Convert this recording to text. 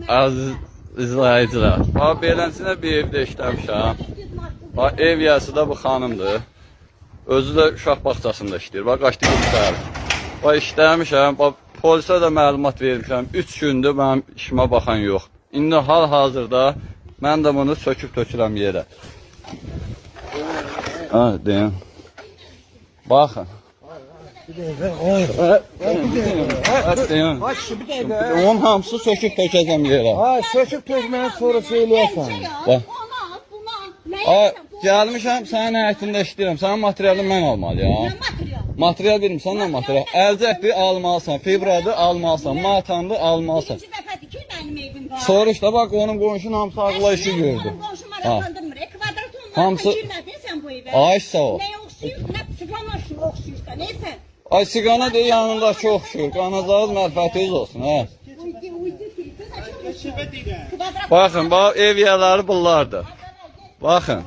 Aziz izləyicilər. Bax, beləsinə bir evdə işləmişəm. Bax, ev yəsi də bu xanımdır. Özü də uşaq bağçasında işləyir. Bax, qaçdı göstərir. Bax, işləmişəm. Bax, polisə də məlumat vermişəm. 3 gündür mənim işimə baxan yox. İndi hal-hazırda mən də bunu söküb tökürəm yerə. Ha, deyim. Baxın. Onun hamısı söküb tökəcəm yerə. Söküb tökməyə sonra söyləyəsən. Gəlmişəm, sənin həyətində işləyirəm. Sənin materialını mən almalıyam. Material bilmirsən, nə material? Əlcəkdir, almalısan. Fibradır, almalısan. Matandır, almalısan. Soruş da, bax, onun qonşunun hamısı ağla işi gördü. Hamısı... Ay, sağ ol. Ay, siqana deyil, yanındakı oxşur. Qanacağız, mərfətiniz olsun, hə. Baxın, bax, ev yerləri bunlardır. Baxın.